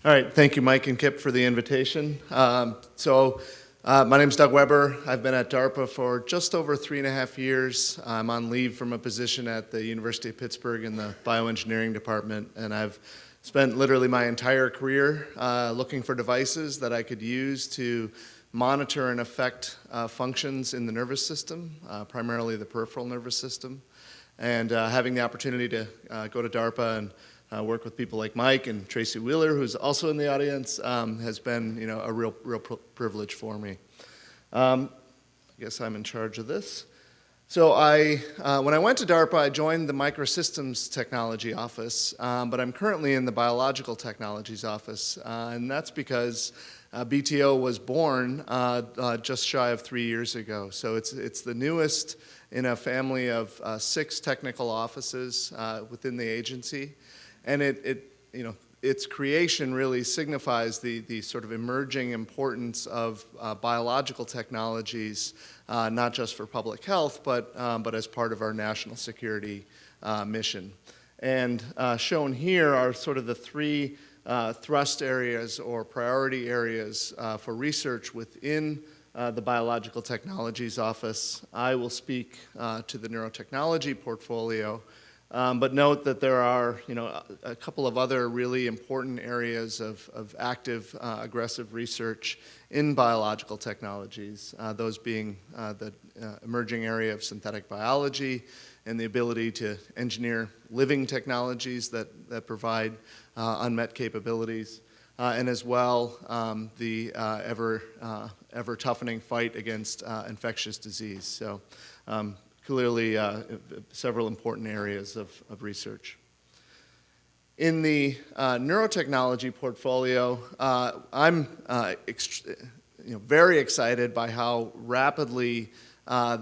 All right, thank you, Mike and Kip, for the invitation. My name is Doug Weber. I've been at DARPA for just over 3.5 years. I'm on leave from a position at the University of Pittsburgh in the bioengineering department, and I've spent literally my entire career looking for devices that I could use to monitor and affect functions in the nervous system, primarily the peripheral nervous system. And having the opportunity to go to DARPA and work with people like Mike and Tracy Wheeler, who's also in the audience, has been a real privilege for me. I guess I'm in charge of this. So when I went to DARPA, I joined the Microsystems Technology Office, but I'm currently in the Biological Technologies Office, and that's because BTO was born just shy of 3 years ago. So it's the newest in a family of 6 technical offices within the agency. And its creation really signifies the sort of emerging importance of biological technologies, not just for public health, but as part of our national security mission. And shown here are sort of the 3 thrust areas or priority areas for research within the Biological Technologies Office. I will speak to the neurotechnology portfolio. But note that there are, a couple of other really important areas of active, aggressive research in biological technologies, those being the emerging area of synthetic biology and the ability to engineer living technologies that provide unmet capabilities, and as well the ever toughening fight against infectious disease. So. Clearly, several important areas of research. In the neurotechnology portfolio, I'm very excited by how rapidly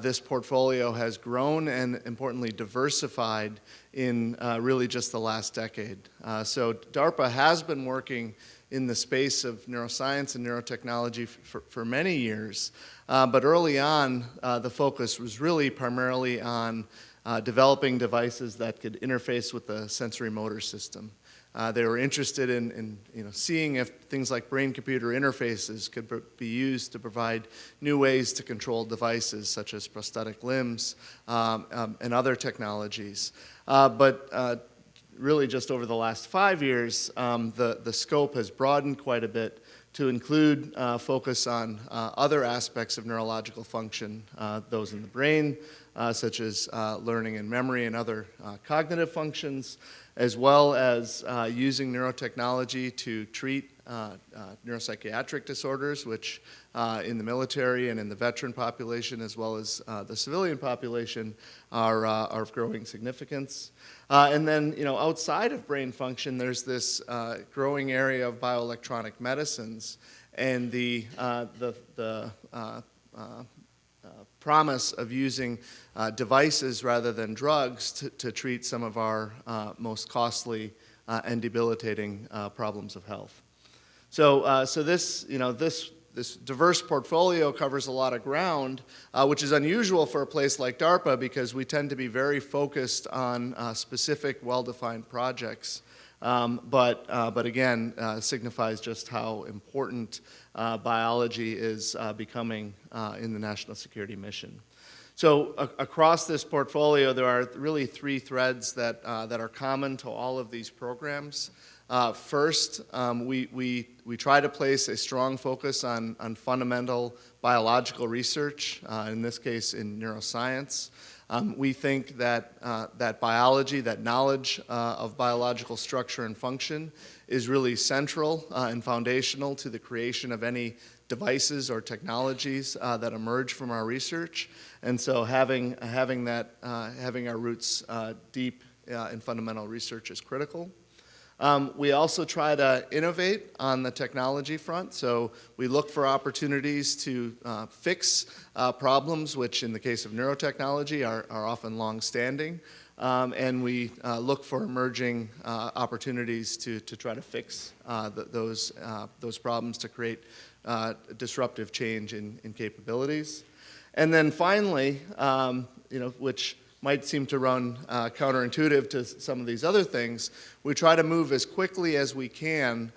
this portfolio has grown and, importantly, diversified in really just the last decade. So DARPA has been working in the space of neuroscience and neurotechnology for many years. But early on, the focus was really primarily on developing devices that could interface with the sensorimotor system. They were interested in seeing if things like brain-computer interfaces could be used to provide new ways to control devices such as prosthetic limbs and other technologies. But really just over the last 5 years, the scope has broadened quite a bit to include focus on other aspects of neurological function, those in the brain, such as learning and memory and other cognitive functions, as well as using neurotechnology to treat neuropsychiatric disorders, which in the military and in the veteran population, as well as the civilian population, are of growing significance. And then, outside of brain function, there's this growing area of bioelectronic medicines and the promise of using devices rather than drugs to treat some of our most costly and debilitating problems of health. So this diverse portfolio covers a lot of ground, which is unusual for a place like DARPA because we tend to be very focused on specific, well-defined projects. But again, signifies just how important biology is becoming in the national security mission. So across this portfolio, there are really 3 threads that are common to all of these programs. First, we try to place a strong focus on fundamental biological research, in this case in neuroscience. We think that biology, that knowledge of biological structure and function is really central and foundational to the creation of any devices or technologies that emerge from our research. And so having our roots deep in fundamental research is critical. We also try to innovate on the technology front, so we look for opportunities to fix problems, which in the case of neurotechnology are often long-standing, and we look for emerging opportunities to try to fix those problems to create disruptive change in capabilities. And then finally, which might seem to run counterintuitive to some of these other things, we try to move as quickly as we can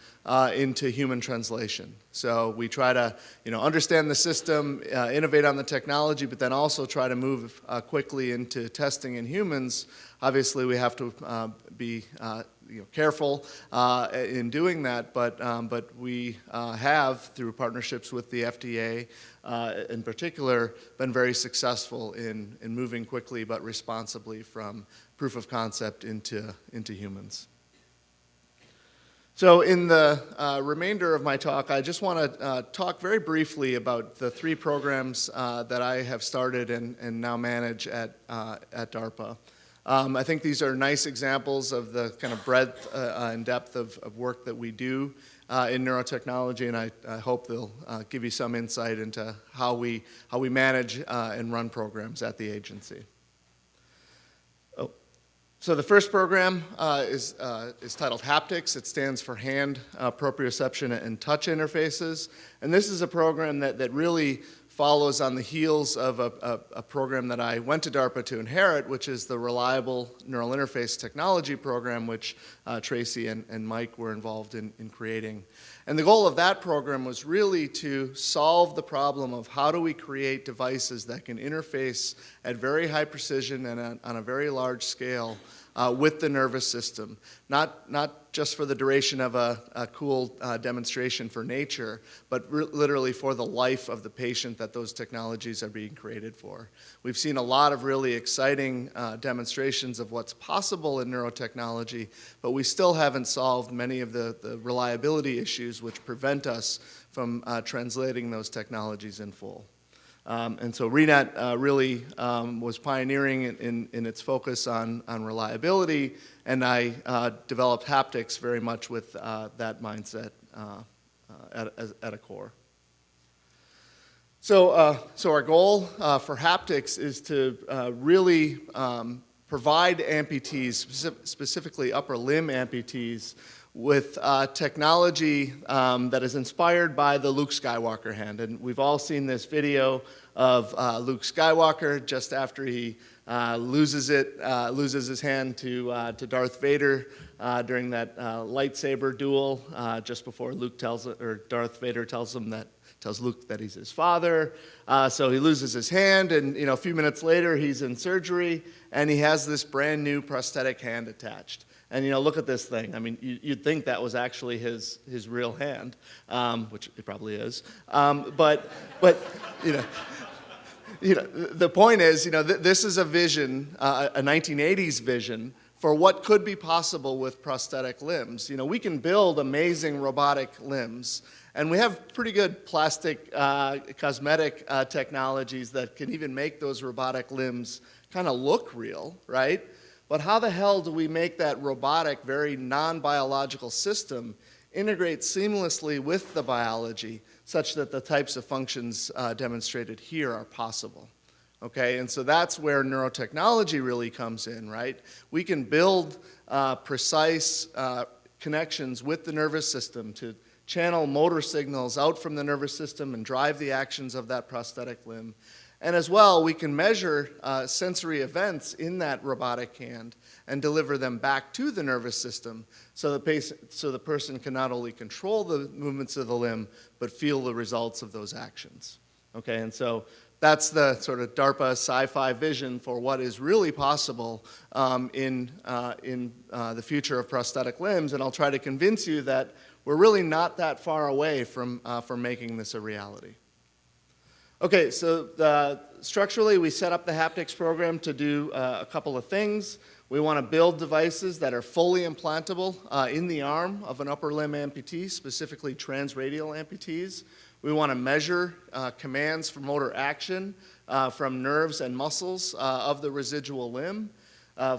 into human translation. So we try to understand the system, innovate on the technology, but then also try to move quickly into testing in humans. Obviously, we have to be careful in doing that, but we have, through partnerships with the FDA in particular, been very successful in moving quickly but responsibly from proof of concept into humans. So in the remainder of my talk, I just want to talk very briefly about the 3 programs that I have started and now manage at DARPA. I think these are nice examples of the kind of breadth and depth of work that we do in neurotechnology, and I hope they'll give you some insight into how we manage and run programs at the agency. So the first program is titled Haptics. It stands for Hand Proprioception and Touch Interfaces, and this is a program that really follows on the heels of a program that I went to DARPA to inherit, which is the Reliable Neural Interface Technology program, which Tracy and Mike were involved in creating. And the goal of that program was really to solve the problem of how do we create devices that can interface at very high precision and on a very large scale with the nervous system, not just for the duration of a cool demonstration for nature, but literally for the life of the patient that those technologies are being created for. We've seen a lot of really exciting demonstrations of what's possible in neurotechnology, but we still haven't solved many of the reliability issues which prevent us from translating those technologies in full. And so ReNet really was pioneering in its focus on reliability, and I developed haptics very much with that mindset at a core. So our goal for haptics is to really provide amputees, specifically upper limb amputees, with technology that is inspired by the Luke Skywalker hand. And we've all seen this video of Luke Skywalker just after he loses his hand to Darth Vader during that lightsaber duel, just before Darth Vader tells Luke that he's his father. So he loses his hand, and a few minutes later he's in surgery, and he has this brand new prosthetic hand attached. And look at this thing. I mean, you'd think that was actually his real hand, which it probably is. But the point is, this is a vision, a 1980s vision for what could be possible with prosthetic limbs. We can build amazing robotic limbs, and we have pretty good plastic cosmetic technologies that can even make those robotic limbs kind of look real, right? But how the hell do we make that robotic, very non-biological system integrate seamlessly with the biology such that the types of functions demonstrated here are possible? Okay, and so that's where neurotechnology really comes in, right? We can build precise connections with the nervous system to channel motor signals out from the nervous system and drive the actions of that prosthetic limb. And as well, we can measure sensory events in that robotic hand and deliver them back to the nervous system so the person can not only control the movements of the limb, but feel the results of those actions. Okay, and so that's the sort of DARPA sci-fi vision for what is really possible in the future of prosthetic limbs, and I'll try to convince you that we're really not that far away from making this a reality. Okay, so structurally, we set up the haptics program to do a couple of things. We want to build devices that are fully implantable in the arm of an upper limb amputee, specifically transradial amputees. We want to measure commands for motor action from nerves and muscles of the residual limb.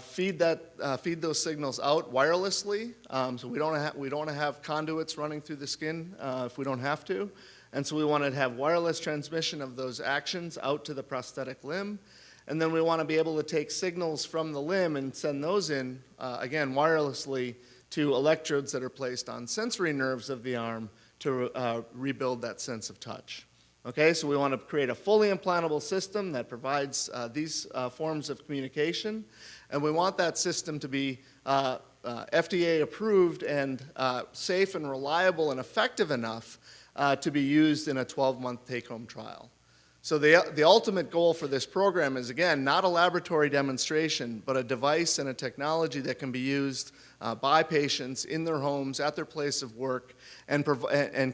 Feed those signals out wirelessly, so we don't want to have conduits running through the skin if we don't have to. And so we want to have wireless transmission of those actions out to the prosthetic limb. And then we want to be able to take signals from the limb and send those in, again, wirelessly to electrodes that are placed on sensory nerves of the arm to rebuild that sense of touch. Okay, so we want to create a fully implantable system that provides these forms of communication, and we want that system to be FDA approved and safe and reliable and effective enough to be used in a 12-month take-home trial. So the ultimate goal for this program is, again, not a laboratory demonstration, but a device and a technology that can be used by patients in their homes, at their place of work, and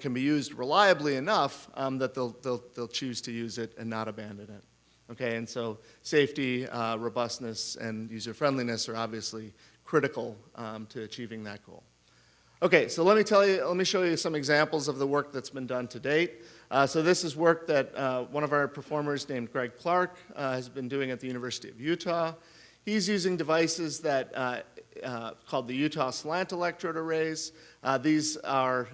can be used reliably enough that they'll choose to use it and not abandon it. Okay, and so safety, robustness, and user-friendliness are obviously critical to achieving that goal. Okay, so let me show you some examples of the work that's been done to date. So this is work that one of our performers named Greg Clark has been doing at the University of Utah. He's using devices that called the Utah Slant Electrode Arrays. These are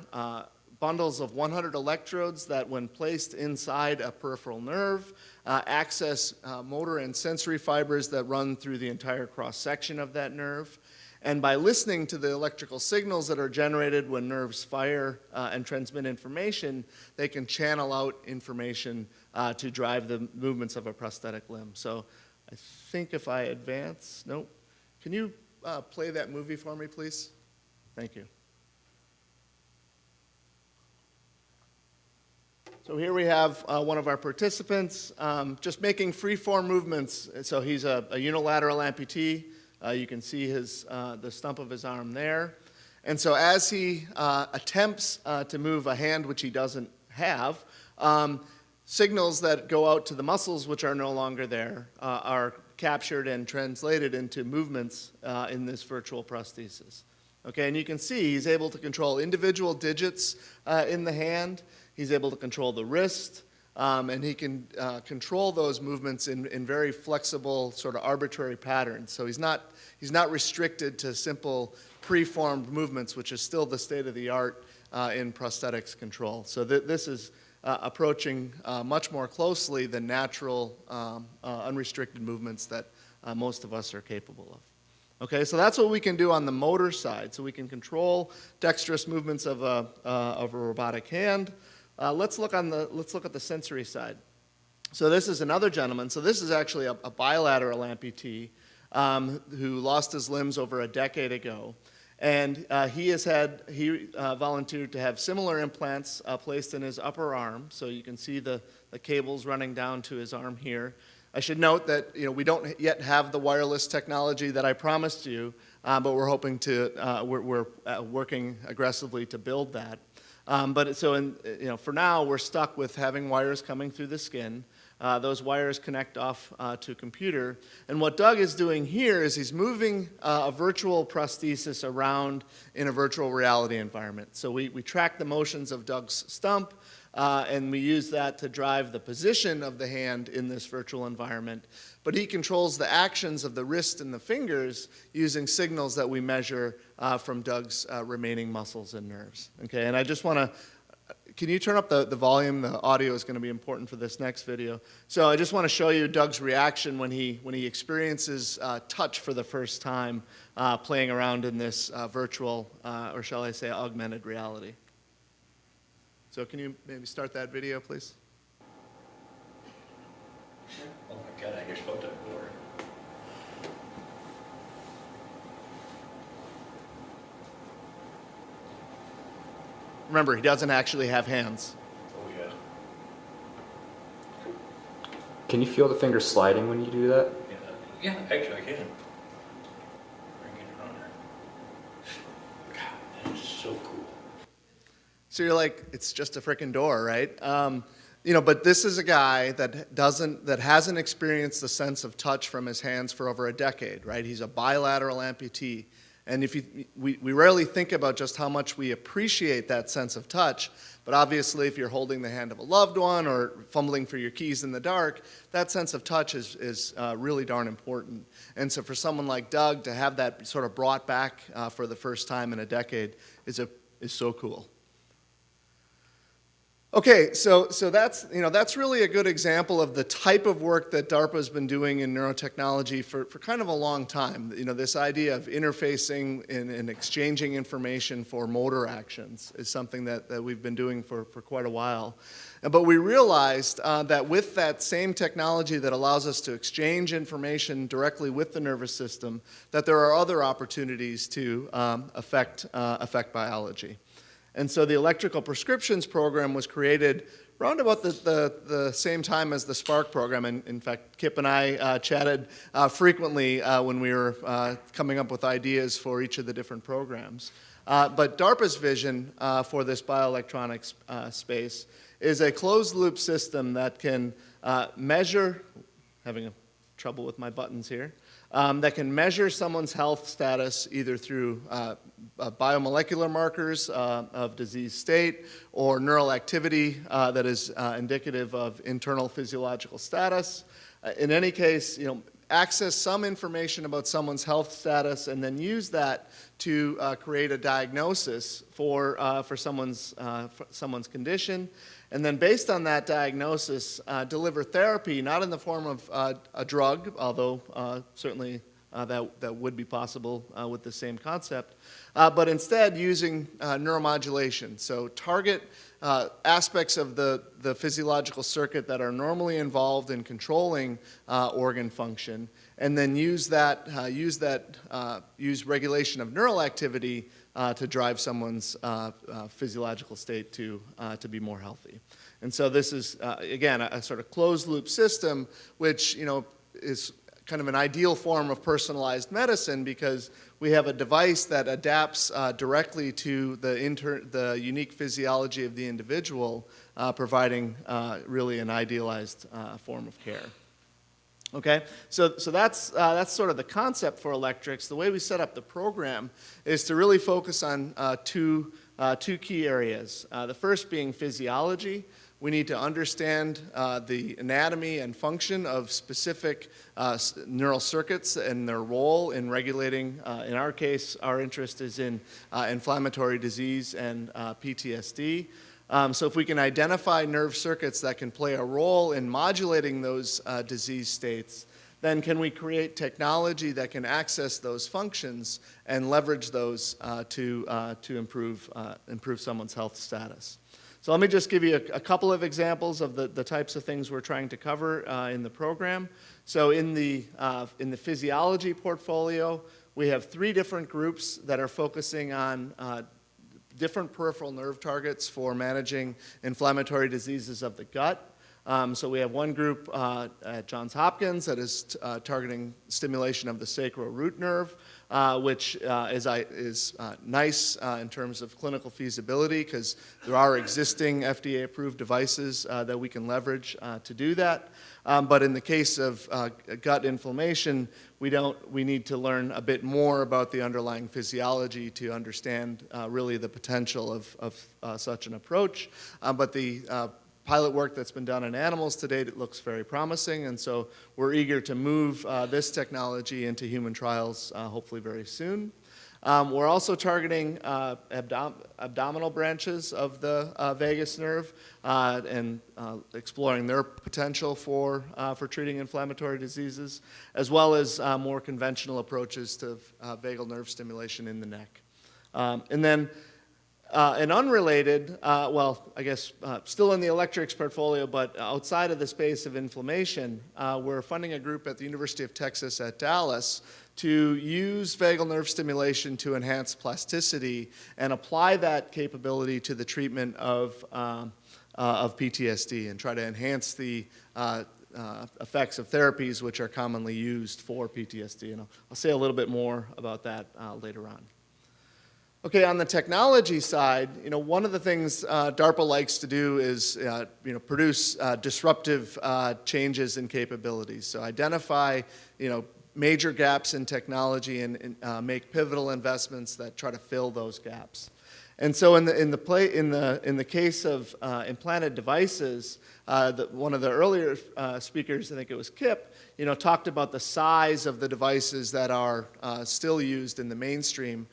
bundles of 100 electrodes that, when placed inside a peripheral nerve, access motor and sensory fibers that run through the entire cross-section of that nerve. And by listening to the electrical signals that are generated when nerves fire and transmit information, they can channel out information to drive the movements of a prosthetic limb. So I think if I advance, nope. Can you play that movie for me, please? Thank you. So here we have one of our participants just making free-form movements. So he's a unilateral amputee. You can see the stump of his arm there. And so as he attempts to move a hand which he doesn't have, signals that go out to the muscles which are no longer there are captured and translated into movements in this virtual prosthesis. Okay, and you can see he's able to control individual digits in the hand. He's able to control the wrist. And he can control those movements in very flexible, sort of arbitrary patterns. So he's not restricted to simple preformed movements, which is still the state of the art in prosthetics control. So this is approaching much more closely the natural, unrestricted movements that most of us are capable of. Okay, so that's what we can do on the motor side. So we can control dexterous movements of a robotic hand. Let's look at the sensory side. So this is another gentleman. So this is actually a bilateral amputee who lost his limbs over a decade ago. And he volunteered to have similar implants placed in his upper arm. So you can see the cables running down to his arm here. I should note that we don't yet have the wireless technology that I promised you, but we're hoping to. We're working aggressively to build that. For now, we're stuck with having wires coming through the skin. Those wires connect off to a computer. And what Doug is doing here is he's moving a virtual prosthesis around in a virtual reality environment. So we track the motions of Doug's stump, and we use that to drive the position of the hand in this virtual environment. But he controls the actions of the wrist and the fingers using signals that we measure from Doug's remaining muscles and nerves. Okay, and I just want to, can you turn up the volume? The audio is going to be important for this next video. So I just want to show you Doug's reaction when he experiences touch for the first time playing around in this virtual, or shall I say, augmented reality. So can you maybe start that video, please? Oh my God, I just felt that door. Remember, he doesn't actually have hands. Oh yeah. Can you feel the fingers sliding when you do that? Yeah, actually I can. Bring it on there. God, that is so cool. So you're like, it's just a frickin' door, right? But this is a guy that hasn't experienced the sense of touch from his hands for over a decade, right? He's a bilateral amputee. And we rarely think about just how much we appreciate that sense of touch, but obviously if you're holding the hand of a loved one or fumbling for your keys in the dark, that sense of touch is really darn important. And so for someone like Doug to have that sort of brought back for the first time in a decade is so cool. Okay, so that's really a good example of the type of work that DARPA's been doing in neurotechnology for kind of a long time. This idea of interfacing and exchanging information for motor actions is something that we've been doing for quite a while. But we realized that with that same technology that allows us to exchange information directly with the nervous system, that there are other opportunities to affect biology. And so the electrical prescriptions program was created around about the same time as the Spark program. And in fact, Kip and I chatted frequently when we were coming up with ideas for each of the different programs. But DARPA's vision for this bioelectronics space is a closed-loop system that can measure, having trouble with my buttons here, that can measure someone's health status either through biomolecular markers of disease state or neural activity that is indicative of internal physiological status. In any case, access some information about someone's health status and then use that to create a diagnosis for someone's condition. And then based on that diagnosis, deliver therapy, not in the form of a drug, although certainly that would be possible with the same concept, but instead using neuromodulation. So target aspects of the physiological circuit that are normally involved in controlling organ function, and then use regulation of neural activity to drive someone's physiological state to be more healthy. And so this is, again, a sort of closed-loop system, which is kind of an ideal form of personalized medicine because we have a device that adapts directly to the unique physiology of the individual, providing really an idealized form of care. Okay, so that's sort of the concept for electrics. The way we set up the program is to really focus on two key areas. The first being physiology. We need to understand the anatomy and function of specific neural circuits and their role in regulating, in our case, our interest is in inflammatory disease and PTSD. So if we can identify nerve circuits that can play a role in modulating those disease states, then can we create technology that can access those functions and leverage those to improve someone's health status. So let me just give you a couple of examples of the types of things we're trying to cover in the program. So in the physiology portfolio, we have 3 different groups that are focusing on different peripheral nerve targets for managing inflammatory diseases of the gut. So we have one group at Johns Hopkins that is targeting stimulation of the sacroroot nerve, which is nice in terms of clinical feasibility because there are existing FDA-approved devices that we can leverage to do that. But in the case of gut inflammation, we need to learn a bit more about the underlying physiology to understand really the potential of such an approach. But the pilot work that's been done in animals to date, it looks very promising, and so we're eager to move this technology into human trials hopefully very soon. We're also targeting abdominal branches of the vagus nerve and exploring their potential for treating inflammatory diseases, as well as more conventional approaches to vagal nerve stimulation in the neck. And then an unrelated, well, I guess still in the electrics portfolio, but outside of the space of inflammation, we're funding a group at the University of Texas at Dallas to use vagal nerve stimulation to enhance plasticity and apply that capability to the treatment of PTSD and try to enhance the effects of therapies which are commonly used for PTSD. And I'll say a little bit more about that later on. Okay, on the technology side, one of the things DARPA likes to do is, produce disruptive changes in capabilities. So identify, major gaps in technology and make pivotal investments that try to fill those gaps. And so in the case of implanted devices, one of the earlier speakers, I think it was Kip, talked about the size of the devices that are still used in the mainstream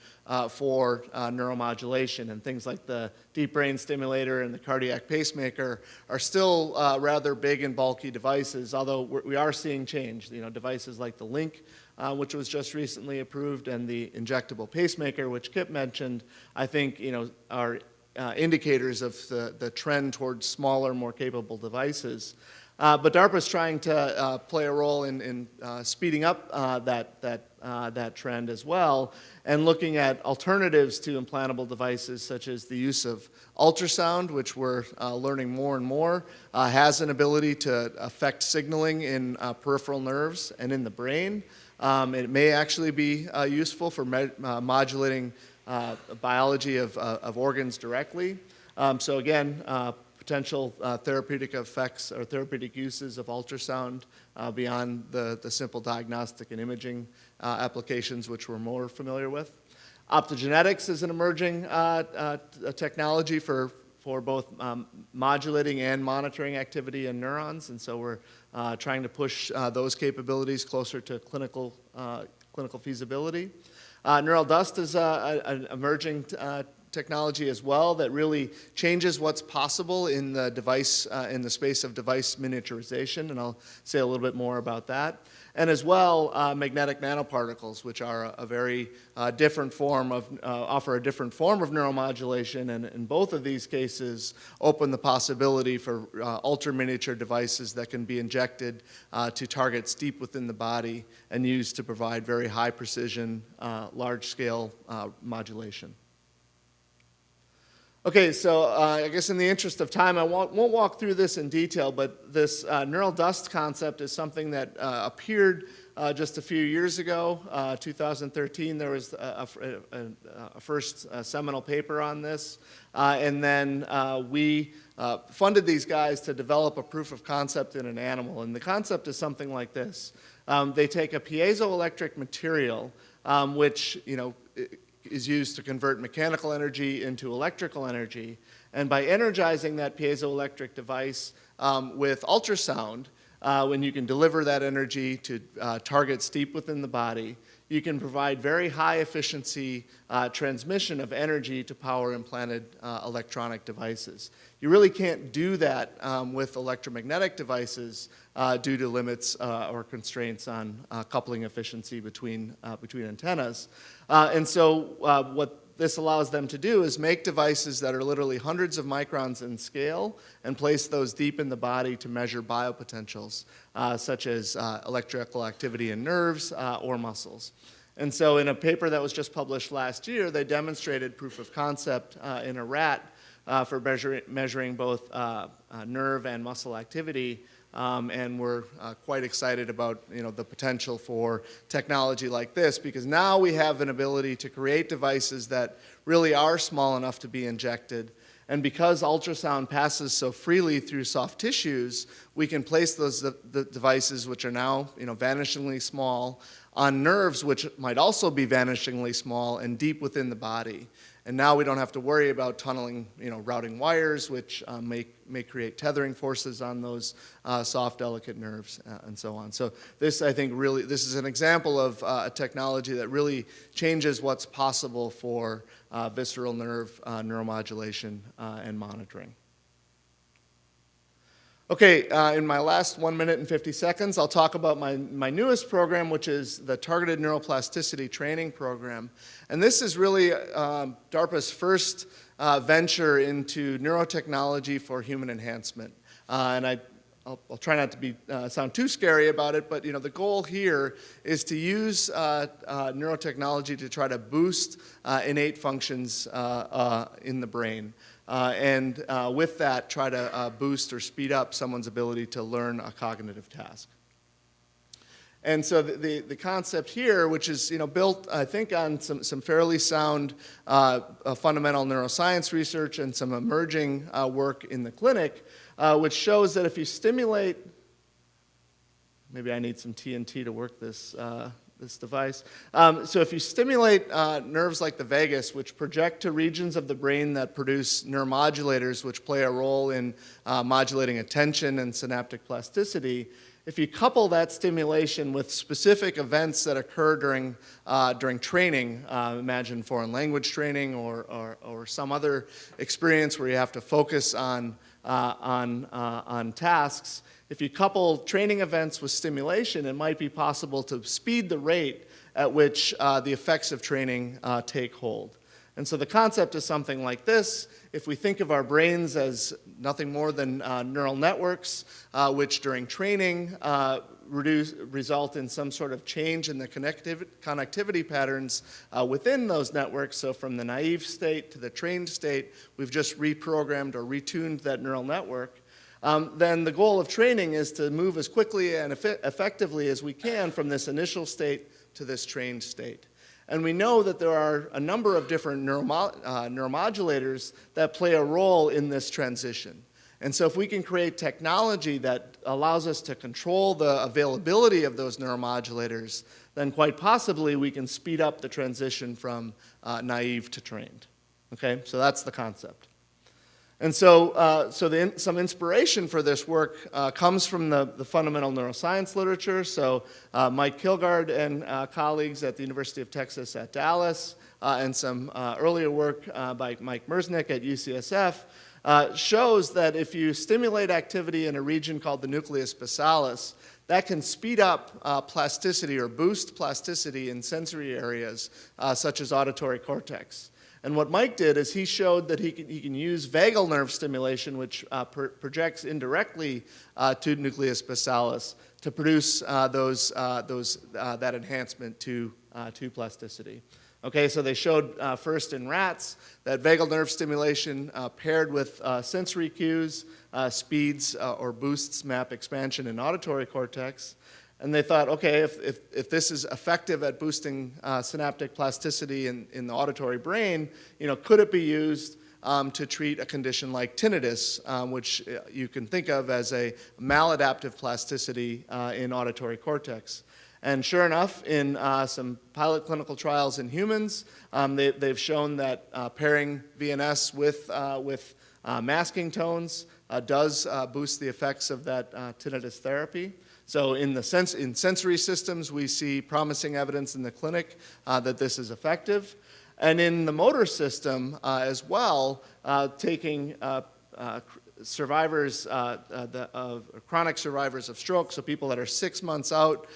for neuromodulation. And things like the deep brain stimulator and the cardiac pacemaker are still rather big and bulky devices, although we are seeing change. Devices like the Link, which was just recently approved, and the injectable pacemaker, which Kip mentioned, I think are indicators of the trend towards smaller, more capable devices. But DARPA is trying to play a role in speeding up that trend as well, and looking at alternatives to implantable devices, such as the use of ultrasound, which we're learning more and more has an ability to affect signaling in peripheral nerves and in the brain. It may actually be useful for modulating biology of organs directly. So again, potential therapeutic effects or therapeutic uses of ultrasound beyond the simple diagnostic and imaging applications which we're more familiar with. Optogenetics is an emerging technology for both modulating and monitoring activity in neurons, and so we're trying to push those capabilities closer to clinical feasibility. Neural dust is an emerging technology as well that really changes what's possible in the device, in the space of device miniaturization, and I'll say a little bit more about that. And as well, magnetic nanoparticles, which are a very different form of, offer a different form of neuromodulation, and in both of these cases open the possibility for ultra-miniature devices that can be injected to targets deep within the body and used to provide very high precision, large-scale modulation. Okay, so I guess in the interest of time, I won't walk through this in detail, but this neural dust concept is something that appeared just a few years ago. 2013, there was a first seminal paper on this, and then we funded these guys to develop a proof of concept in an animal, and the concept is something like this. They take a piezoelectric material, which is used to convert mechanical energy into electrical energy. And by energizing that piezoelectric device with ultrasound, when you can deliver that energy to targets deep within the body, you can provide very high efficiency transmission of energy to power implanted electronic devices. You really can't do that with electromagnetic devices due to limits or constraints on coupling efficiency between antennas. And so what this allows them to do is make devices that are literally hundreds of microns in scale and place those deep in the body to measure biopotentials, such as electrical activity in nerves or muscles. And so in a paper that was just published last year, they demonstrated proof of concept in a rat for measuring both nerve and muscle activity. And we're quite excited about the potential for technology like this, because now we have an ability to create devices that really are small enough to be injected. And because ultrasound passes so freely through soft tissues, we can place those the devices, which are now vanishingly small, on nerves which might also be vanishingly small and deep within the body. And now we don't have to worry about tunneling, routing wires, which may create tethering forces on those soft, delicate nerves, and so on. So this, I think, this is an example of a technology that really changes what's possible for visceral nerve neuromodulation and monitoring. Okay, in my last 1 minute and 50 seconds, I'll talk about my newest program, which is the Targeted Neuroplasticity Training Program. And this is really DARPA's first venture into neurotechnology for human enhancement. And I'll try not to sound too scary about it, but the goal here is to use neurotechnology to try to boost innate functions in the brain. And with that, try to boost or speed up someone's ability to learn a cognitive task. And so the concept here, which is built, I think, on some fairly sound fundamental neuroscience research and some emerging work in the clinic, which shows that if you stimulate, maybe I need some TNT to work this device. So if you stimulate nerves like the vagus, which project to regions of the brain that produce neuromodulators, which play a role in modulating attention and synaptic plasticity, If you couple that stimulation with specific events that occur during training, imagine foreign language training or some other experience where you have to focus on tasks, if you couple training events with stimulation, it might be possible to speed the rate at which the effects of training take hold. And so the concept is something like this. If we think of our brains as nothing more than neural networks, which during training result in some sort of change in the connectivity patterns within those networks, so from the naive state to the trained state, we've just reprogrammed or retuned that neural network, then the goal of training is to move as quickly and effectively as we can from this initial state to this trained state. And we know that there are a number of different neuromodulators that play a role in this transition. And so if we can create technology that allows us to control the availability of those neuromodulators, then quite possibly we can speed up the transition from naive to trained. Okay, so that's the concept. And so, some inspiration for this work comes from the fundamental neuroscience literature. So Mike Kilgard and colleagues at the University of Texas at Dallas and some earlier work by Mike Merznick at UCSF shows that if you stimulate activity in a region called the nucleus basalis, that can speed up plasticity or boost plasticity in sensory areas such as auditory cortex. And what Mike did is he showed that he can use vagal nerve stimulation, which projects indirectly to nucleus basalis, to produce that enhancement to plasticity. Okay, so they showed first in rats that vagal nerve stimulation paired with sensory cues speeds or boosts map expansion in auditory cortex. And they thought, okay, if this is effective at boosting synaptic plasticity in the auditory brain, could it be used to treat a condition like tinnitus, which you can think of as a maladaptive plasticity in auditory cortex. And sure enough, in some pilot clinical trials in humans, they've shown that pairing VNS with masking tones does boost the effects of that tinnitus therapy. So in sensory systems, we see promising evidence in the clinic that this is effective. And in the motor system as well, taking survivors, chronic survivors of stroke, so people that are 6 months out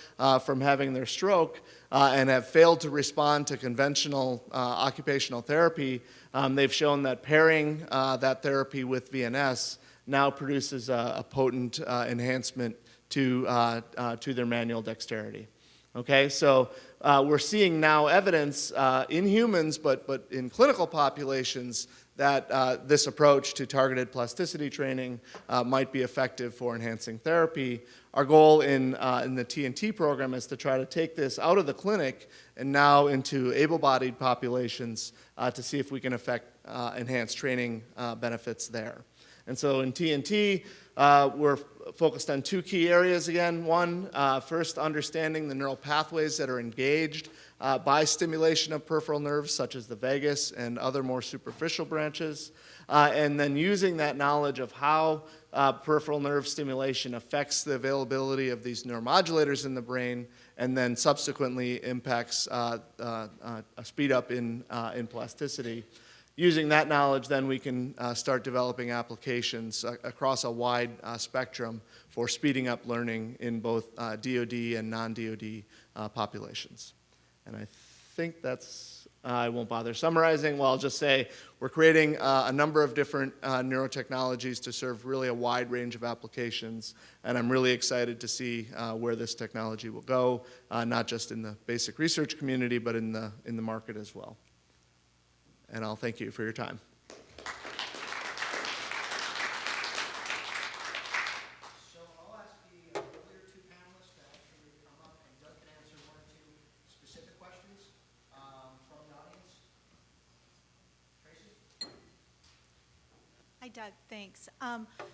from having their stroke and have failed to respond to conventional occupational therapy, they've shown that pairing that therapy with VNS now produces a potent enhancement to their manual dexterity. Okay, so we're seeing now evidence in humans, but in clinical populations, that this approach to targeted plasticity training might be effective for enhancing therapy. Our goal in the TNT program is to try to take this out of the clinic and now into able-bodied populations to see if we can enhance training benefits there. And so in TNT, we're focused on two key areas again. One, first understanding the neural pathways that are engaged by stimulation of peripheral nerves, such as the vagus and other more superficial branches, and then using that knowledge of how peripheral nerve stimulation affects the availability of these neuromodulators in the brain, and then subsequently impacts a speed up in plasticity. Using that knowledge, then we can start developing applications across a wide spectrum for speeding up learning in both DoD and non-DoD populations. And I think that's, I won't bother summarizing. Well, I'll just say we're creating a number of different neurotechnologies to serve really a wide range of applications. And I'm really excited to see where this technology will go, not just in the basic research community, but in the market as well. And I'll thank you for your time. So I'll ask the earlier two panelists to actually come up, and Doug can answer one or two specific questions from the audience. Tracy? Hi, Doug. Thanks.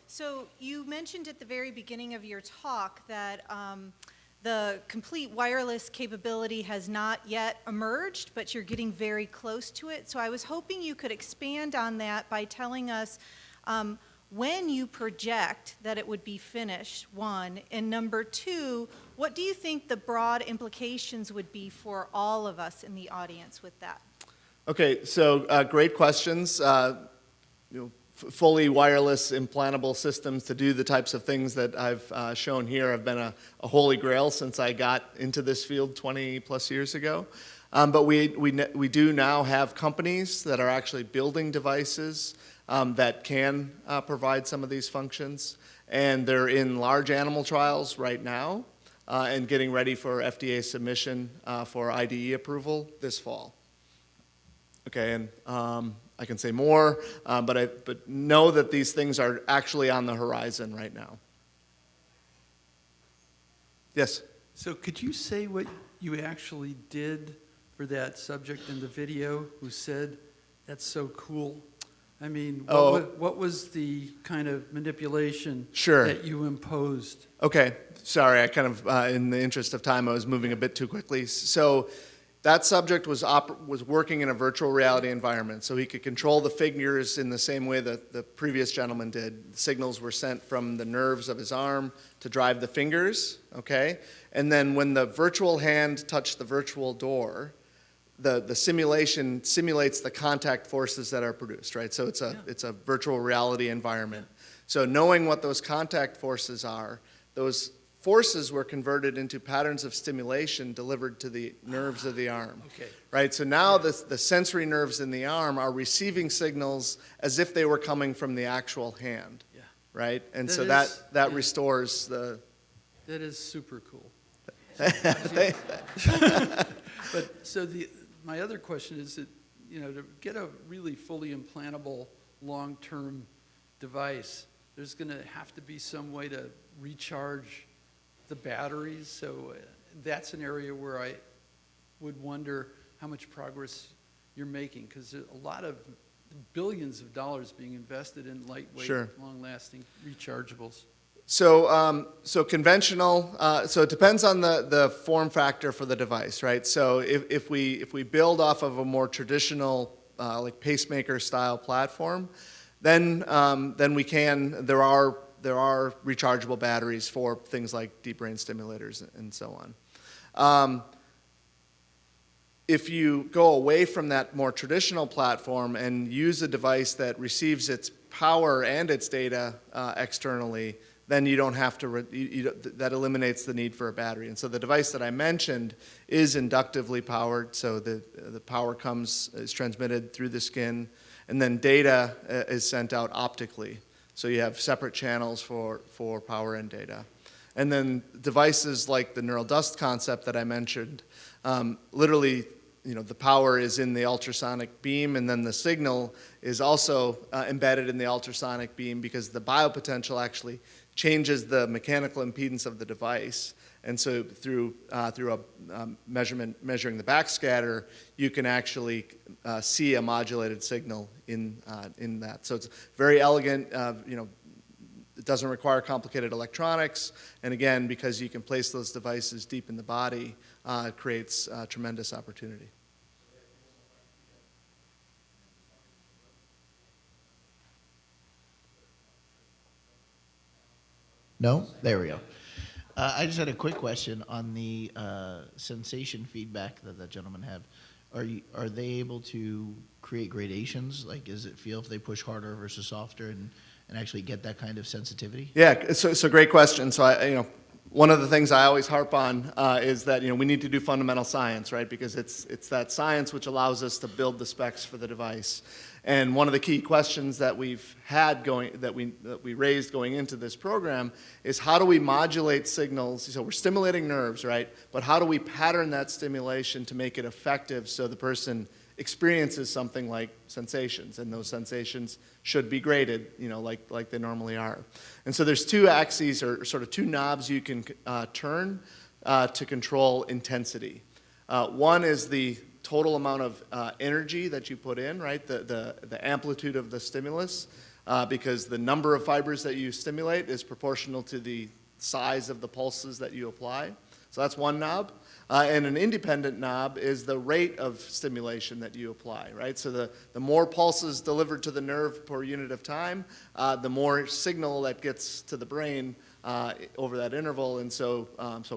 So you mentioned at the very beginning of your talk that the complete wireless capability has not yet emerged, but you're getting very close to it. So I was hoping you could expand on that by telling us when you project that it would be finished, one, and number two, what do you think the broad implications would be for all of us in the audience with that? Okay, so great questions. Fully wireless implantable systems to do the types of things that I've shown here have been a holy grail since I got into this field 20 plus years ago. But we do now have companies that are actually building devices that can provide some of these functions. And they're in large animal trials right now and getting ready for FDA submission for IDE approval this fall. Okay, and I can say more, but know that these things are actually on the horizon right now. Yes? So could you say what you actually did for that subject in the video who said, "That's so cool"? I mean, what was the kind of manipulation Sure. that you imposed? Okay, sorry, I kind of, in the interest of time, I was moving a bit too quickly. So that subject was working in a virtual reality environment, so he could control the fingers in the same way that the previous gentleman did. Signals were sent from the nerves of his arm to drive the fingers, okay? And then when the virtual hand touched the virtual door, the simulation simulates the contact forces that are produced, right? So it's a virtual reality environment. So knowing what those contact forces are, those forces were converted into patterns of stimulation delivered to the nerves of the arm. Okay. Right, so now the sensory nerves in the arm are receiving signals as if they were coming from the actual hand. Yeah. Right, and That so is- that restores the. That is super cool. They- But so my other question is that, to get a really fully implantable long-term device, there's going to have to be some way to recharge the batteries. So that's an area where I would wonder how much progress you're making, because there's a lot of billions of dollars being invested in lightweight, Sure. long-lasting rechargeables. So conventional. So it depends on the form factor for the device, right? So if we build off of a more traditional like pacemaker style platform, then we can. There are rechargeable batteries for things like deep brain stimulators and so on. If you go away from that more traditional platform and use a device that receives its power and its data externally, then you don't have to, that eliminates the need for a battery. And so the device that I mentioned is inductively powered, so the power is transmitted through the skin, and then data is sent out optically. So you have separate channels for power and data. And then devices like the neural dust concept that I mentioned, literally, the power is in the ultrasonic beam, and then the signal is also embedded in the ultrasonic beam because the biopotential actually changes the mechanical impedance of the device. And so through measuring the backscatter, you can actually see a modulated signal in that. So it's very elegant. It doesn't require complicated electronics, and again, because you can place those devices deep in the body, it creates tremendous opportunity. No? There we go. I just had a quick question on the sensation feedback that the gentlemen have. Are they able to create gradations? Like, does it feel if they push harder versus softer and actually get that kind of sensitivity? Yeah, so great question. So one of the things I always harp on is that we need to do fundamental science, right? Because it's that science which allows us to build the specs for the device. And one of the key questions that we've had that we raised going into this program is how do we modulate signals? So we're stimulating nerves, right? But how do we pattern that stimulation to make it effective so the person experiences something like sensations, and those sensations should be graded, like they normally are. And so there's two axes, or sort of two knobs you can turn to control intensity. One is the total amount of energy that you put in, right? The amplitude of the stimulus, because the number of fibers that you stimulate is proportional to the size of the pulses that you apply. So that's one knob. And an independent knob is the rate of stimulation that you apply, right? So the more pulses delivered to the nerve per unit of time, the more signal that gets to the brain over that interval. And so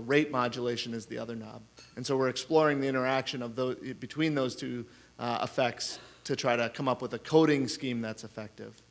rate modulation is the other knob. And so we're exploring the interaction of between those two effects to try to come up with a coding scheme that's effective.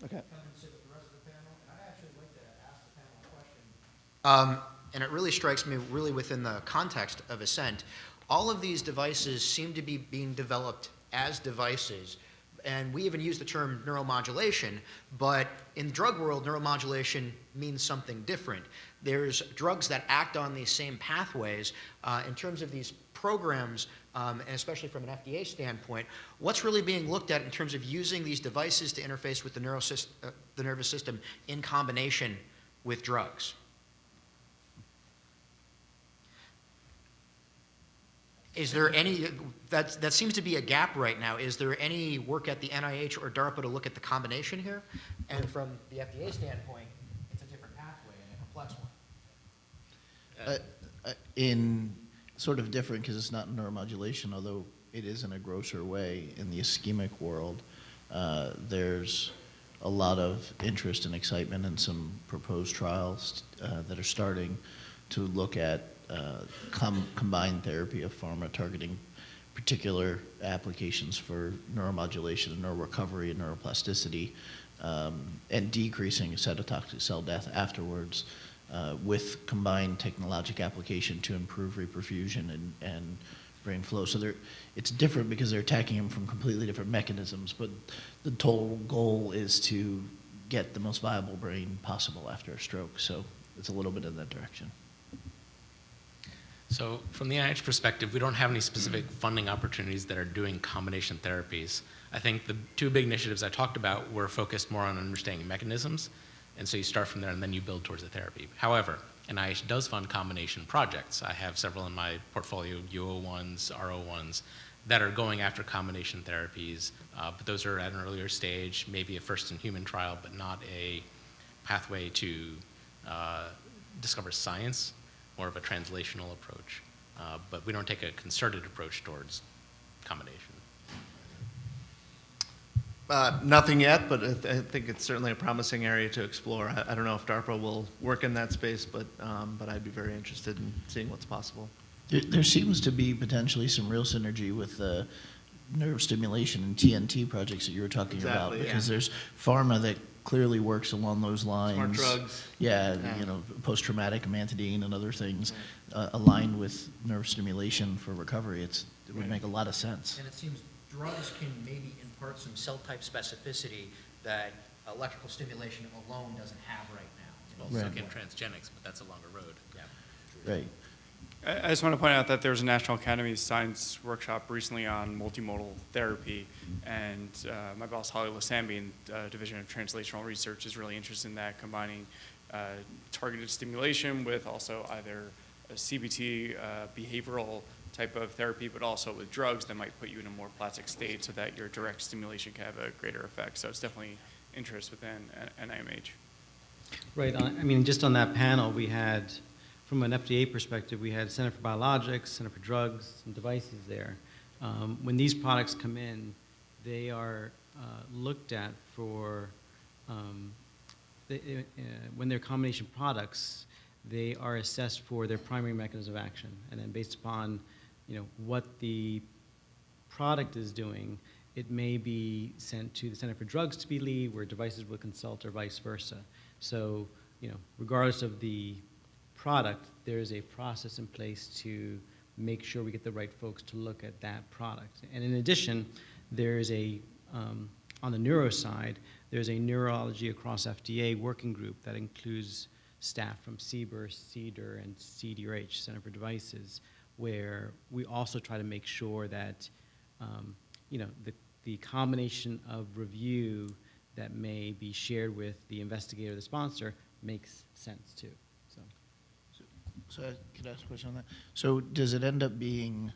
Okay. Come and sit with the rest of the panel, and I'd actually like to ask the panel a question. And it really strikes me really within the context of Ascent. All of these devices seem to be being developed as devices, and we even use the term neuromodulation, but in the drug world, neuromodulation means something different. There's drugs that act on these same pathways. In terms of these programs, and especially from an FDA standpoint, what's really being looked at in terms of using these devices to interface with the nervous system in combination with drugs? Is there any, that seems to be a gap right now. Is there any work at the NIH or DARPA to look at the combination here? And from the FDA standpoint, it's a different pathway and a complex one. In sort of different, because it's not neuromodulation, although it is in a grosser way in the ischemic world, there's a lot of interest and excitement in some proposed trials that are starting to look at combined therapy of pharma targeting particular applications for neuromodulation and neurorecovery and neuroplasticity, and decreasing cytotoxic cell death afterwards with combined technologic application to improve reperfusion and brain flow. So it's different because they're attacking them from completely different mechanisms, but the total goal is to get the most viable brain possible after a stroke. So it's a little bit in that direction. So from the NIH perspective, we don't have any specific funding opportunities that are doing combination therapies. I think the two big initiatives I talked about were focused more on understanding mechanisms, and so you start from there and then you build towards the therapy. However, NIH does fund combination projects. I have several in my portfolio, UO1s, RO1s, that are going after combination therapies, but those are at an earlier stage, maybe a first-in-human trial, but not a pathway to discover science, more of a translational approach. But we don't take a concerted approach towards combination. Nothing yet, but I think it's certainly a promising area to explore. I don't know if DARPA will work in that space, but I'd be very interested in seeing what's possible. There seems to be potentially some real synergy with the nerve stimulation and TNT projects that you were talking about, Exactly, because there's pharma that clearly works along those lines. Smart drugs. Yeah, you know, post-traumatic amantadine and other things aligned with nerve stimulation for recovery. It would make a lot of sense. And it seems drugs can maybe impart some cell type specificity that electrical stimulation alone doesn't have right now. Well, so Right. can transgenics, but that's a longer road. Right. I just want to point out that there was a National Academy of Science workshop recently on multimodal therapy, and my boss, Holly Lasambi, in the Division of Translational Research, is really interested in that, combining targeted stimulation with also either a CBT behavioral type of therapy, but also with drugs that might put you in a more plastic state so that your direct stimulation can have a greater effect. So it's definitely interest within NIMH. Right. I mean, just on that panel, we had, from an FDA perspective, we had Center for Biologics, Center for Drugs, and Devices there. When these products come in, they are looked at for, when they're combination products, they are assessed for their primary mechanism of action. And then based upon, what the product is doing, it may be sent to the Center for Drugs to be lead, where devices will consult, or vice versa. So, regardless of the product, there is a process in place to make sure we get the right folks to look at that product. And in addition, there's on the neuro side, there's a neurology across FDA working group that includes staff from CBER, CDER, and CDRH, Center for Devices, where we also try to make sure that, the combination of review that may be shared with the investigator or the sponsor makes sense too. So could I ask a question on that? So does it end up being,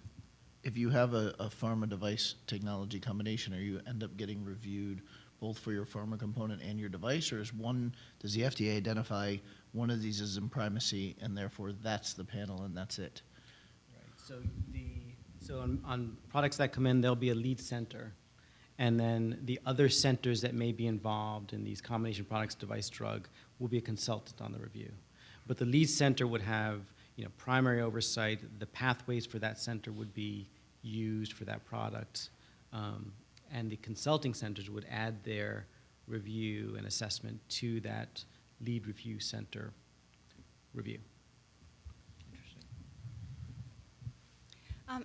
if you have a pharma device technology combination, or you end up getting reviewed both for your pharma component and your device, or does the FDA identify one of these as in primacy, and therefore that's the panel and that's it? Right. So on products that come in, there'll be a lead center, and then the other centers that may be involved in these combination products, device, drug, will be a consultant on the review. But the lead center would have, primary oversight. The pathways for that center would be used for that product, and the consulting centers would add their review and assessment to that lead review center review.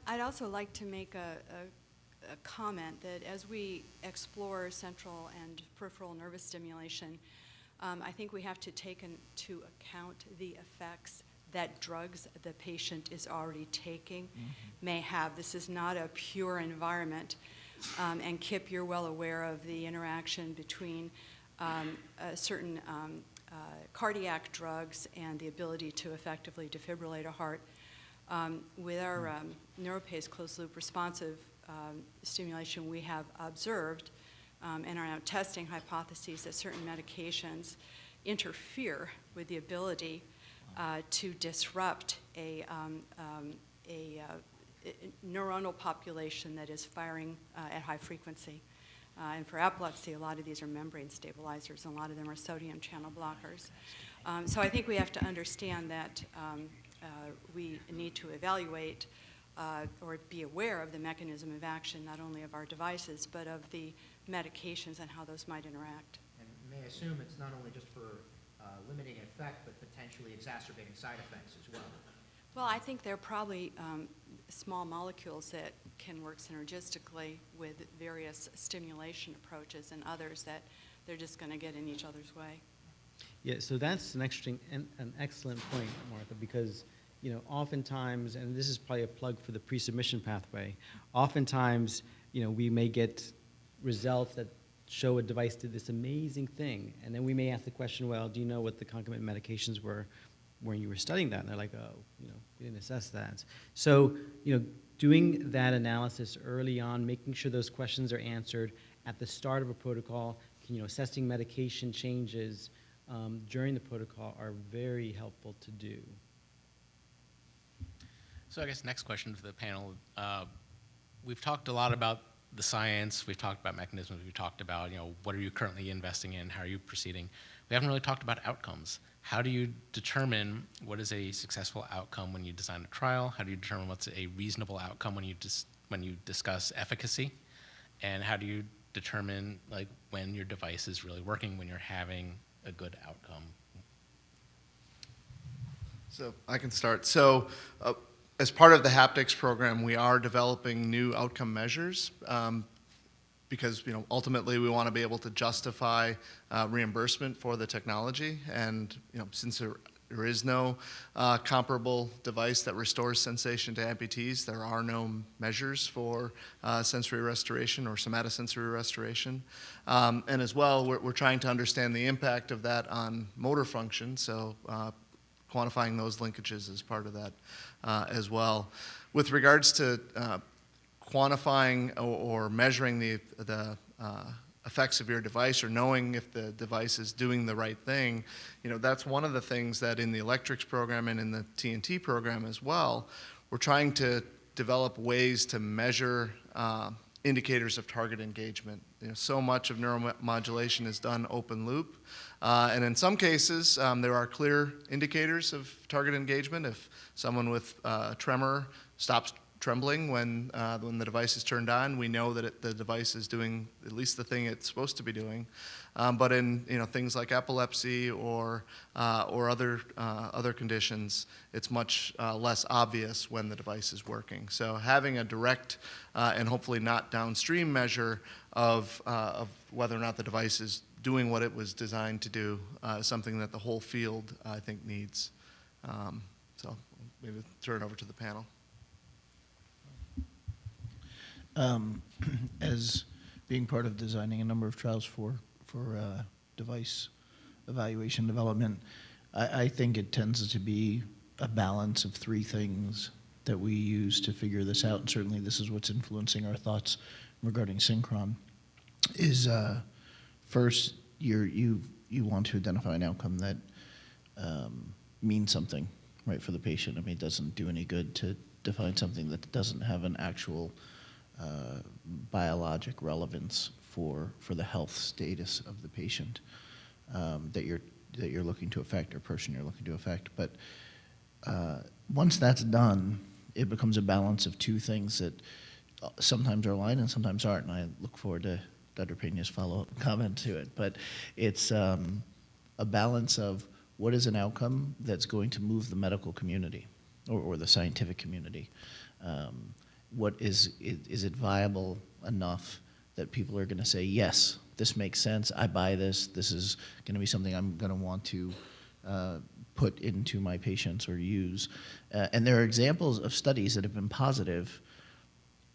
I'd also like to make a comment that as we explore central and peripheral nervous stimulation, I think we have to take into account the effects that drugs the patient is already taking may have. This is not a pure environment. And Kip, you're well aware of the interaction between certain cardiac drugs and the ability to effectively defibrillate a heart. With our NeuroPace closed-loop responsive stimulation, we have observed and are now testing hypotheses that certain medications interfere with the ability to disrupt a neuronal population that is firing at high frequency. And for epilepsy, a lot of these are membrane stabilizers, and a lot of them are sodium channel blockers. So I think we have to understand that we need to evaluate or be aware of the mechanism of action, not only of our devices, but of the medications and how those might interact. And may I assume it's not only just for limiting effect, but potentially exacerbating side effects as well? Well, I think there are probably small molecules that can work synergistically with various stimulation approaches and others that they're just going to get in each other's way. Yeah, so that's an excellent point, Martha, because oftentimes, and this is probably a plug for the pre-submission pathway, oftentimes, we may get results that show a device did this amazing thing, and then we may ask the question, well, do you know what the concomitant medications were when you were studying that? And they're like, oh, we didn't assess that. So, doing that analysis early on, making sure those questions are answered at the start of a protocol, assessing medication changes during the protocol are very helpful to do. So I guess next question for the panel. We've talked a lot about the science, we've talked about mechanisms, we've talked about, what are you currently investing in, how are you proceeding? We haven't really talked about outcomes. How do you determine what is a successful outcome when you design a trial? How do you determine what's a reasonable outcome when you discuss efficacy? And how do you determine when your device is really working, when you're having a good outcome? So I can start. So as part of the haptics program, we are developing new outcome measures because ultimately we want to be able to justify reimbursement for the technology. And since there is no comparable device that restores sensation to amputees, there are no measures for sensory restoration or somatosensory restoration. And as well, we're trying to understand the impact of that on motor function. So quantifying those linkages is part of that as well. With regards to quantifying or measuring the effects of your device or knowing if the device is doing the right thing, that's one of the things that in the electrics program and in the TNT program as well, we're trying to develop ways to measure indicators of target engagement. So much of neuromodulation is done open loop, and in some cases there are clear indicators of target engagement. If someone with tremor stops trembling when the device is turned on, we know that the device is doing at least the thing it's supposed to be doing. But in things like epilepsy or other conditions, it's much less obvious when the device is working. So having a direct and hopefully not downstream measure of whether or not the device is doing what it was designed to do is something that the whole field, I think, needs. So maybe turn it over to the panel. As being part of designing a number of trials for device evaluation development, I think it tends to be a balance of three things that we use to figure this out, and certainly this is what's influencing our thoughts regarding Synchron, is first, you want to identify an outcome that means something, right, for the patient. I mean, it doesn't do any good to define something that doesn't have an actual biologic relevance for the health status of the patient that you're looking to affect, or person you're looking to affect. But once that's done, it becomes a balance of two things that sometimes are aligned and sometimes aren't. And I look forward to Dr. Pena's follow-up comment to it. But it's a balance of what is an outcome that's going to move the medical community or the scientific community. What is it viable enough that people are going to say, yes, this makes sense, I buy this, this is going to be something I'm going to want to put into my patients or use. And there are examples of studies that have been positive,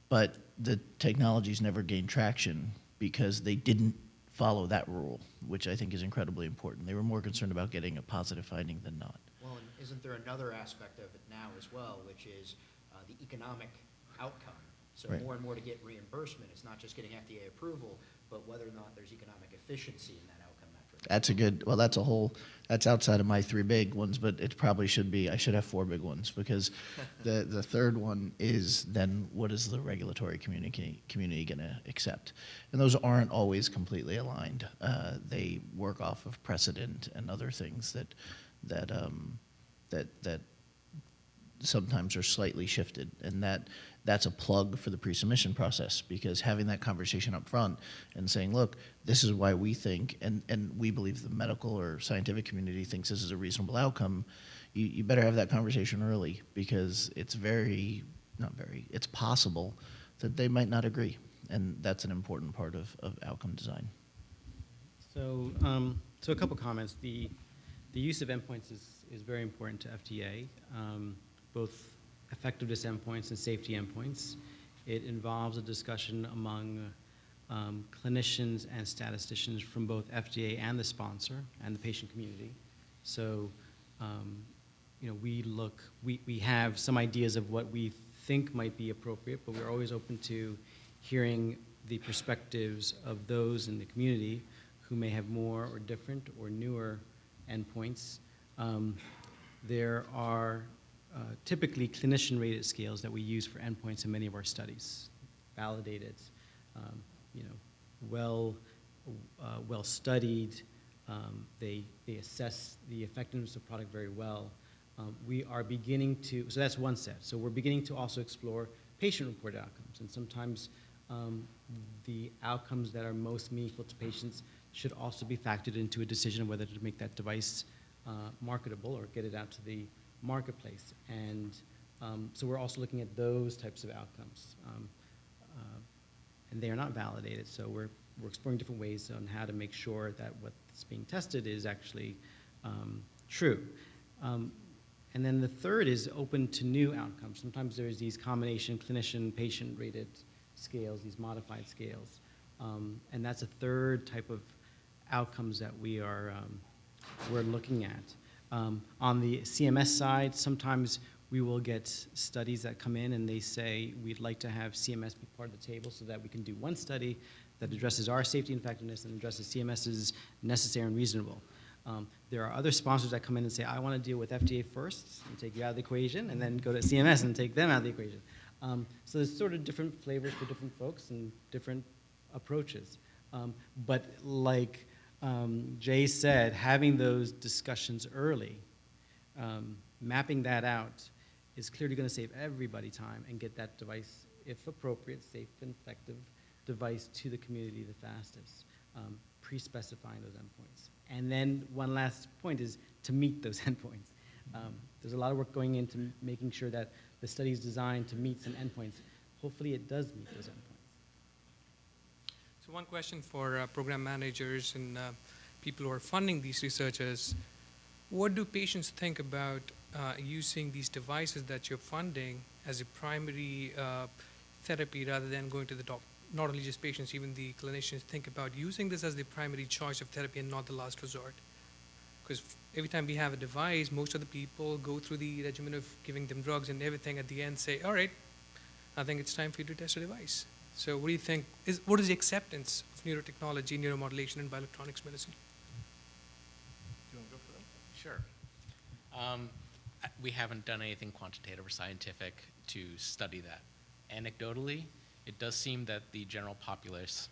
but the technologies never gained traction because they didn't follow that rule, which I think is incredibly important. They were more concerned about getting a positive finding than not. Well, and isn't there another aspect of it now as well, which is the economic outcome? So Right. more and more to get reimbursement, it's not just getting FDA approval, but whether or not there's economic efficiency in that outcome metric. That's a good, well, that's outside of my 3 big ones, but it probably should be, I should have 4 big ones, because the third one is then what is the regulatory community going to accept? And those aren't always completely aligned. They work off of precedent and other things that sometimes are slightly shifted, and that's a plug for the pre-submission process, because having that conversation up front and saying, look, this is why we think, and we believe the medical or scientific community thinks this is a reasonable outcome, you better have that conversation early, because it's it's possible that they might not agree, and that's an important part of outcome design. So, so a couple comments. The use of endpoints is very important to FDA, both effectiveness endpoints and safety endpoints. It involves a discussion among clinicians and statisticians from both FDA and the sponsor and the patient community. So, we have some ideas of what we think might be appropriate, but we're always open to hearing the perspectives of those in the community who may have more or different or newer endpoints. There are typically clinician-rated scales that we use for endpoints in many of our studies, validated, well studied. They assess the effectiveness of the product very well. We are beginning to, so that's one set. So we're beginning to also explore patient-reported outcomes, and sometimes the outcomes that are most meaningful to patients should also be factored into a decision of whether to make that device marketable or get it out to the marketplace. And so we're also looking at those types of outcomes. And they are not validated, so we're exploring different ways on how to make sure that what's being tested is actually true. And then the third is open to new outcomes. Sometimes there's these combination clinician patient rated scales, these modified scales. And that's a third type of outcomes that we're looking at. On the CMS side, sometimes we will get studies that come in and they say, we'd like to have CMS be part of the table so that we can do one study that addresses our safety and effectiveness and addresses CMS's necessary and reasonable. There are other sponsors that come in and say, I want to deal with FDA first and take you out of the equation, and then go to CMS and take them out of the equation. So there's sort of different flavors for different folks and different approaches. But like Jay said, having those discussions early, mapping that out, is clearly going to save everybody time and get that device, if appropriate, safe and effective device to the community the fastest, pre-specifying those endpoints. And then one last point is to meet those endpoints. There's a lot of work going into making sure that the study is designed to meet some endpoints. Hopefully it does meet those endpoints. So one question for program managers and people who are funding these researchers: what do patients think about using these devices that you're funding as a primary therapy rather than going to the doctor? Not only just patients, even the clinicians think about using this as the primary choice of therapy and not the last resort. Because every time we have a device, most of the people go through the regimen of giving them drugs and everything, at the end say, all right, I think it's time for you to test a device. So what do you think, what is the acceptance of neurotechnology, neuromodulation, and bioelectronics medicine? Do you want to go for that? Sure. We haven't done anything quantitative or scientific to study that. Anecdotally, it does seem that the general populace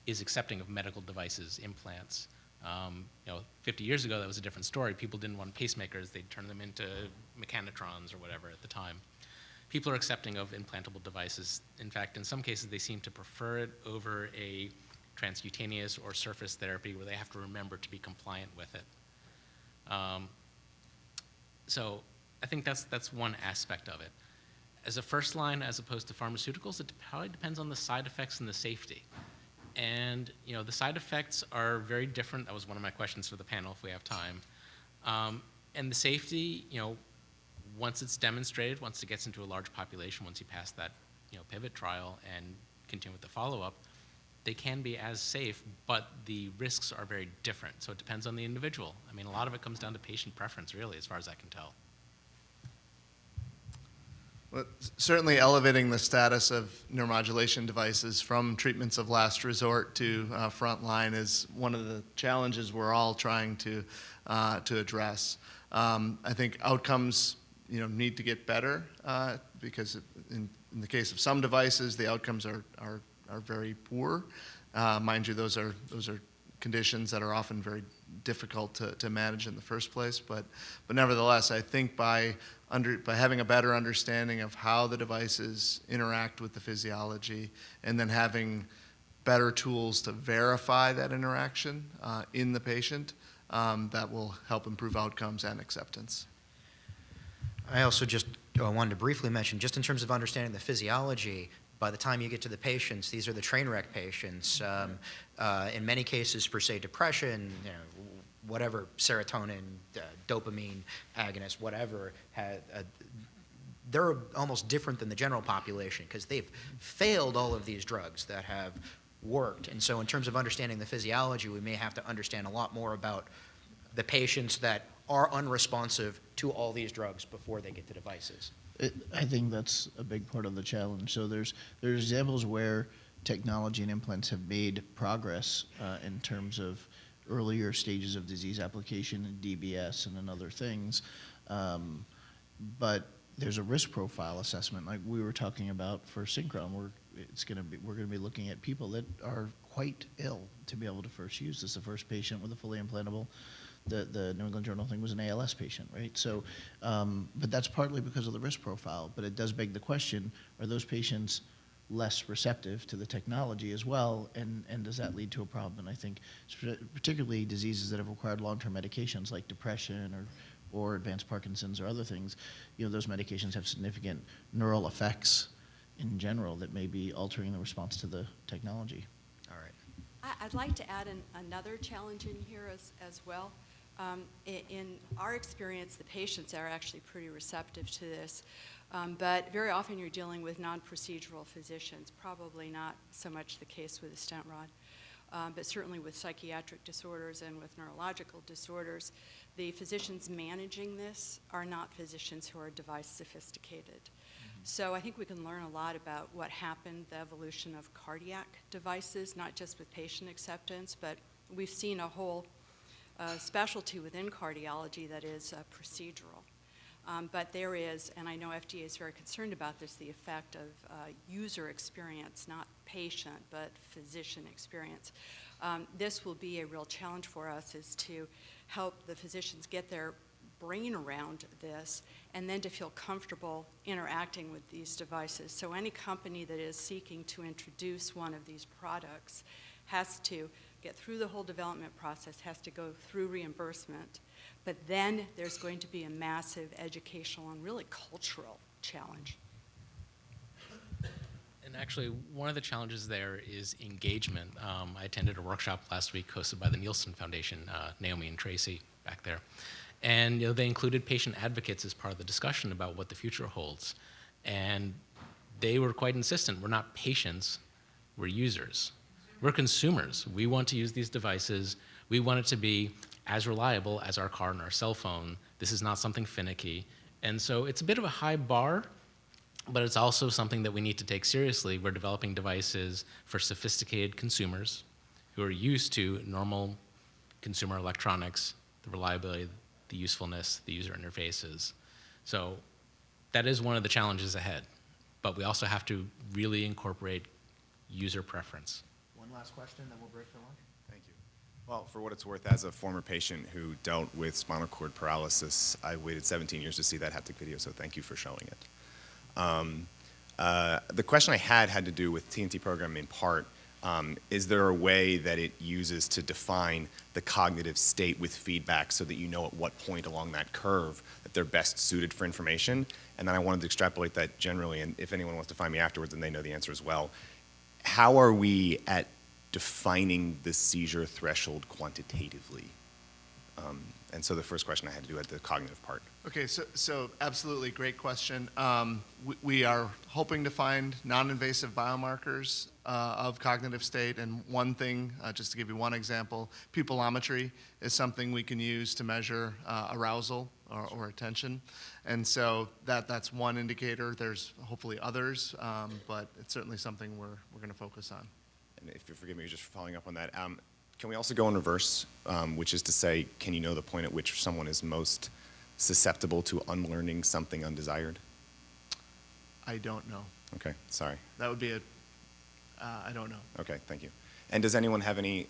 is accepting of medical devices, implants. 50 years ago, that was a different story. People didn't want pacemakers. They'd turn them into mechanotrons or whatever at the time. People are accepting of implantable devices. In fact, in some cases, they seem to prefer it over a transcutaneous or surface therapy where they have to remember to be compliant with it. So I think that's one aspect of it. As a first line, as opposed to pharmaceuticals, it probably depends on the side effects and the safety. And the side effects are very different. That was one of my questions for the panel, if we have time. And the safety, once it's demonstrated, once it gets into a large population, once you pass that pivot trial and continue with the follow-up, they can be as safe, but the risks are very different. So it depends on the individual. I mean, a lot of it comes down to patient preference, really, as far as I can tell. Well, certainly elevating the status of neuromodulation devices from treatments of last resort to frontline is one of the challenges we're all trying to address. I think outcomes need to get better because in the case of some devices, the outcomes are very poor. Mind you, those are conditions that are often very difficult to manage in the first place. But nevertheless, I think by having a better understanding of how the devices interact with the physiology and then having better tools to verify that interaction in the patient, that will help improve outcomes and acceptance. I also just wanted to briefly mention, just in terms of understanding the physiology, by the time you get to the patients, these are the train wreck patients. In many cases, per se, depression, whatever, serotonin, dopamine agonist, whatever, they're almost different than the general population because they've failed all of these drugs that have worked. And so in terms of understanding the physiology, we may have to understand a lot more about the patients that are unresponsive to all these drugs before they get to devices. I think that's a big part of the challenge. So there's examples where technology and implants have made progress in terms of earlier stages of disease application and DBS and in other things. But there's a risk profile assessment, like we were talking about for Synchron. We're going to be looking at people that are quite ill to be able to first use this. The first patient with a fully implantable, the New England Journal thing was an ALS patient, right? So, but that's partly because of the risk profile. But it does beg the question: are those patients less receptive to the technology as well, and does that lead to a problem? And I think particularly diseases that have required long-term medications like depression or advanced Parkinson's or other things, those medications have significant neural effects in general that may be altering the response to the technology. All right. I'd like to add another challenge in here as well. In our experience, the patients are actually pretty receptive to this. But very often you're dealing with non-procedural physicians, probably not so much the case with a stent rod, but certainly with psychiatric disorders and with neurological disorders, the physicians managing this are not physicians who are device sophisticated. So I think we can learn a lot about what happened, the evolution of cardiac devices, not just with patient acceptance, but we've seen a whole specialty within cardiology that is procedural. But there is, and I know FDA is very concerned about this, the effect of user experience, not patient, but physician experience. This will be a real challenge for us, is to help the physicians get their brain around this and then to feel comfortable interacting with these devices. So any company that is seeking to introduce one of these products has to get through the whole development process, has to go through reimbursement, but then there's going to be a massive educational and really cultural challenge. And actually, one of the challenges there is engagement. I attended a workshop last week hosted by the Nielsen Foundation, Naomi and Tracy back there. And they included patient advocates as part of the discussion about what the future holds. And they were quite insistent. We're not patients, we're users. We're consumers. We want to use these devices. We want it to be as reliable as our car and our cell phone. This is not something finicky. And so it's a bit of a high bar, but it's also something that we need to take seriously. We're developing devices for sophisticated consumers who are used to normal consumer electronics, the reliability, the usefulness, the user interfaces. So that is one of the challenges ahead, but we also have to really incorporate user preference. One last question, then we'll break for lunch. Thank you. Well, for what it's worth, as a former patient who dealt with spinal cord paralysis, I waited 17 years to see that haptic video, so thank you for showing it. The question I had to do with TNT program in part. Is there a way that it uses to define the cognitive state with feedback so that you know at what point along that curve that they're best suited for information? And then I wanted to extrapolate that generally, and if anyone wants to find me afterwards and they know the answer as well. How are we at defining the seizure threshold quantitatively? And so the first question I had to do at the cognitive part. Okay, so absolutely great question. We are hoping to find non-invasive biomarkers of cognitive state, and one thing, just to give you one example, pupillometry is something we can use to measure arousal or attention, and so that's one indicator. There's hopefully others, but it's certainly something we're going to focus on. And if you forgive me, just following up on that, can we also go in reverse, which is to say, can you know the point at which someone is most susceptible to unlearning something undesired? I don't know. Okay, sorry. That would be I don't know. Okay, thank you. And does anyone have any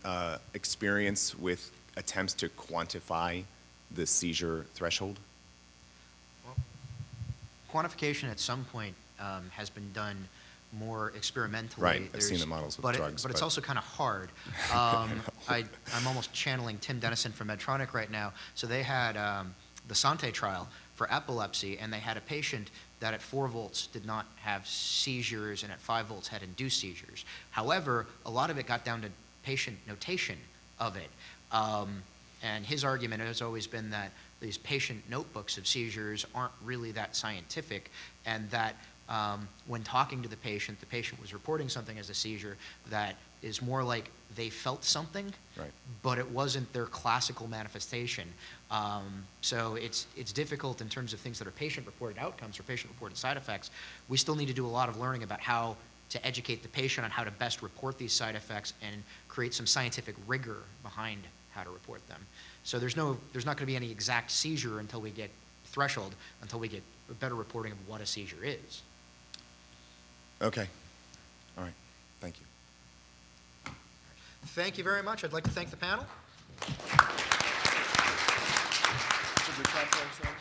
experience with attempts to quantify the seizure threshold? Well, quantification at some point has been done more experimentally. Right, I've seen the models with drugs. But it's also kind of hard. I'm almost channeling Tim Dennison from Medtronic right now. So they had the Sante trial for epilepsy, and they had a patient that at 4 volts did not have seizures and at 5 volts had induced seizures. However, a lot of it got down to patient notation of it. And his argument has always been that these patient notebooks of seizures aren't really that scientific, and that when talking to the patient was reporting something as a seizure that is more like they felt something, right, but it wasn't their classical manifestation. So it's difficult in terms of things that are patient-reported outcomes or patient-reported side effects. We still need to do a lot of learning about how to educate the patient on how to best report these side effects and create some scientific rigor behind how to report them. So there's not going to be any exact seizure until we get threshold, until we get a better reporting of what a seizure is. Okay. All right. Thank you. Thank you very much. I'd like to thank the panel. Should we clap for ourselves?